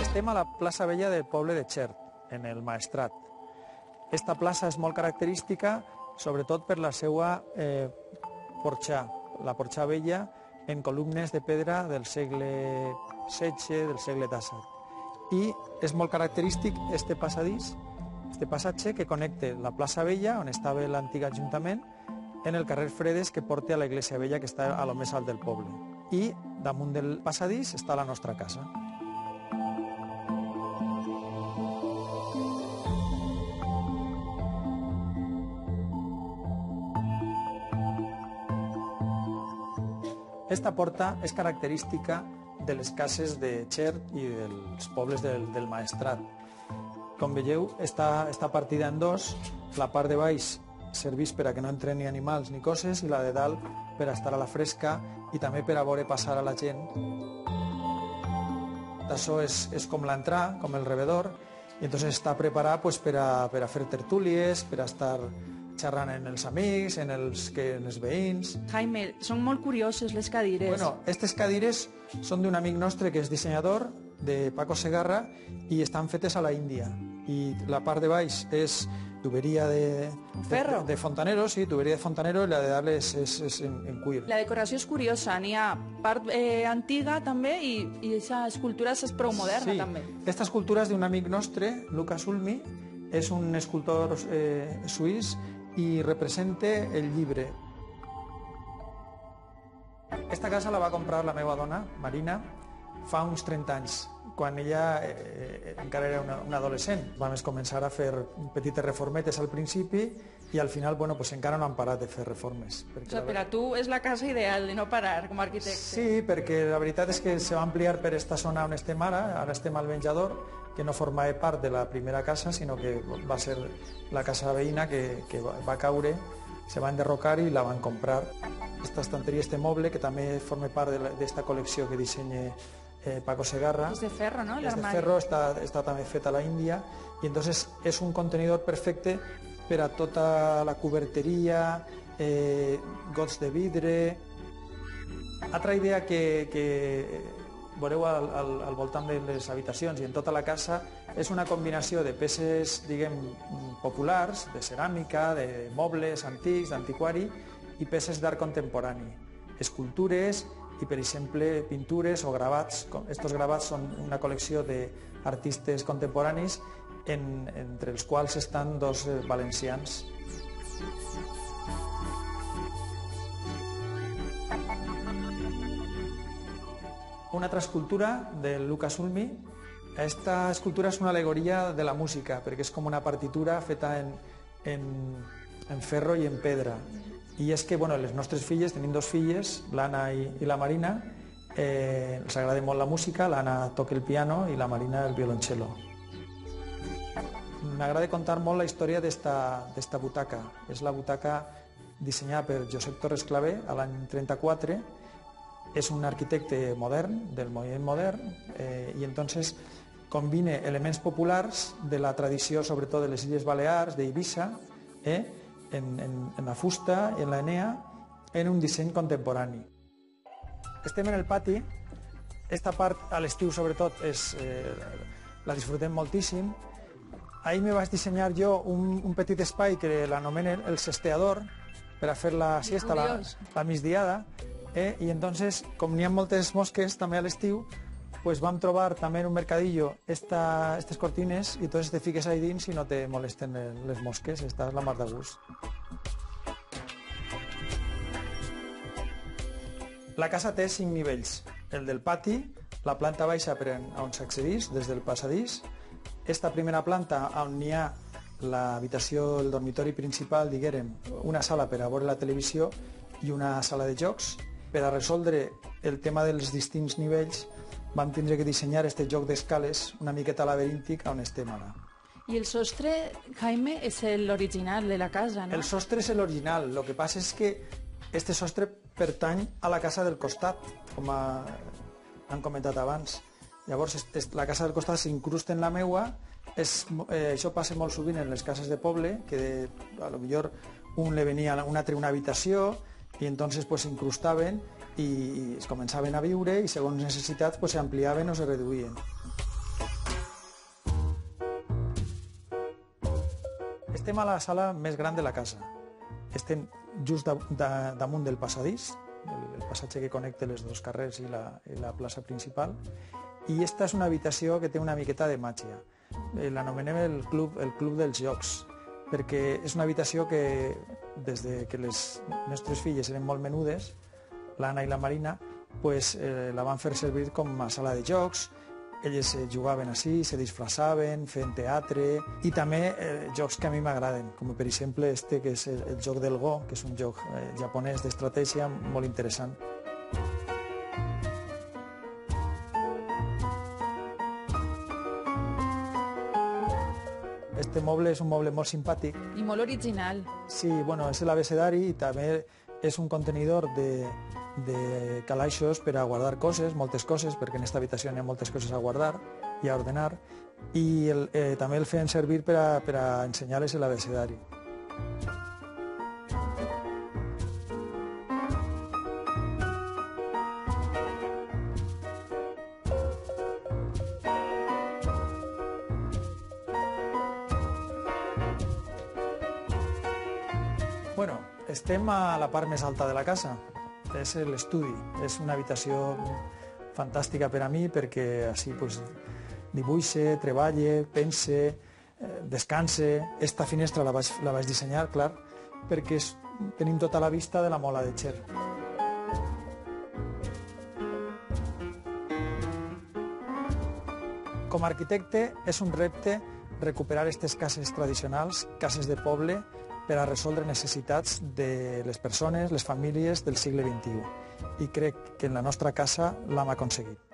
Estem a la plaça Vella del poble de Xert, en el Maestrat. Esta plaça és molt característica, sobretot per la seva porxà, la porxà vella en columnes de pedra del segle XVI, del segle XVII. I és molt característic este passadís, este passatge que connecta la plaça Vella, on estava l'antic ajuntament, en el carrer Fredes que porta a la Iglesia Vella, que està a lo més alt del poble. I damunt del passadís està la nostra casa. Esta porta és característica de les cases de Xert i dels pobles del Maestrat. Com veieu, està partida en dos. La part de baix serveix per a que no entren ni animals ni coses i la de dalt per a estar a la fresca i també per a veure passar a la gent. Això és com l'entrar, com el rebedor, i entonces està preparat per a fer tertúlies, per a estar xerrant amb els amics, amb els veïns. Jaime, són molt curioses les cadires. Bueno, aquestes cadires són d'un amic nostre que és dissenyador, de Paco Segarra, i estan fetes a la Índia. I la part de baix és tuberia de fontanero, sí, tuberia de fontanero, i la de dalt és en cuir. La decoració és curiosa, n'hi ha part antiga també i aquesta escultura és prou moderna també. Sí, aquesta escultura és d'un amic nostre, Lucas Ulmi, és un escultor suís i representa el llibre. Aquesta casa la va comprar la meva dona, Marina, fa uns 30 anys, quan ella encara era una adolescent. Vam començar a fer petites reformetes al principi i al final encara no han parat de fer reformes. O sigui, per a tu és la casa ideal de no parar com a arquitecte. Sí, perquè la veritat és que se va ampliar per esta zona on estem ara estem al menjador, que no formava part de la primera casa, sinó que va ser la casa veïna que va caure, se va enderrocar i la van comprar. Aquesta estanteria, este moble, que també forma part d'esta col·lecció que dissenya Paco Segarra. És de ferro, no? És de ferro, està també fet a la Índia, i entonces és un contenidor perfecte per a tota la coberteria, gots de vidre. Altra idea que veureu al voltant de les habitacions i en tota la casa és una combinació de peces, diguem, populars, de ceràmica, de mobles antics, d'antiquari, i peces d'art contemporani, escultures i, per exemple, pintures o gravats. Estos gravats són una col·lecció d'artistes contemporanis, entre els quals estan dos valencians. Una altra escultura de Lucas Ulmi. Esta escultura és una al·legoria de la música, perquè és com una partitura feta en ferro i en pedra. I és que les nostres filles, tenim dos filles, l'Anna i la Marina, els agrada molt la música, l'Anna toca el piano i la Marina el violoncel·lo. M'agrada contar molt la història d'esta butaca. És la butaca dissenyada per Josep Torres Clavé a l'any 34. És un arquitecte modern, del moviment modern, i entonces combina elements populars de la tradició, sobretot de les Illes Balears, d'Eivissa, en la fusta i en l'Enea, en un disseny contemporani. Estem en el pati. Esta part, a l'estiu sobretot, la disfrutem moltíssim. Ahir me vaig dissenyar jo un petit espai que l'anomenen el sesteador, per a fer la siesta, la migdiada, i entonces, com n'hi ha moltes mosques també a l'estiu, vam trobar també en un mercadillo aquestes cortines i entonces te fiques ahí dins i no te molesten les mosques, estàs la mar de gust. La casa té 5 nivells. El del pati, la planta baixa per on s'accedeix, des del passadís, esta primera planta on hi ha l'habitació, el dormitori principal, diguérem, una sala per a veure la televisió i una sala de jocs. Per a resoldre el tema dels distints nivells vam tindre que dissenyar aquest joc d'escales una miqueta laberíntic on estem ara. I el sostre, Jaime, és l'original de la casa, no? El sostre és l'original, el que passa és que este sostre pertany a la casa del costat, com han comentat abans. Llavors la casa del costat s'incrusta en la meua. Això passa molt sovint en les cases de poble, que a lo millor un li venia un altre una habitació i entonces s'incrustaven i es començaven a viure i segons necessitats s'ampliaven o se reduïen. Estem a la sala més gran de la casa. Estem just damunt del passadís, el passatge que connecta els dos carrers i la plaça principal, i aquesta és una habitació que té una miqueta de màgia. L'anomenem el club dels jocs, perquè és una habitació que, des que les nostres filles eren molt menudes, l'Anna i la Marina, la van fer servir com a sala de jocs. Elles jugaven així, se disfressaven, feien teatre i també jocs que a mi m'agraden, com per exemple que és el joc del Go, que és un joc japonès d'estratègia molt interessant. Este moble és un moble molt simpàtic. I molt original. Sí, bueno, és l'abecedari i també és un contenidor de calaixos per a guardar coses, moltes coses, perquè en aquesta habitació hi ha moltes coses a guardar i a ordenar, i també el feien servir per a ensenyar-les l'abecedari. Bueno, estem a la part més alta de la casa. És l'estudi. És una habitació fantàstica per a mi perquè així dibuixe, treballe, pense, descanse. Esta finestra la vaig dissenyar, clar, perquè tenim tota la vista de la Mola de Xer. Com a arquitecte és un repte recuperar aquestes cases tradicionals, cases de poble, per a resoldre necessitats de les persones, les famílies del segle XXI. I crec que en la nostra casa l'hem aconseguit.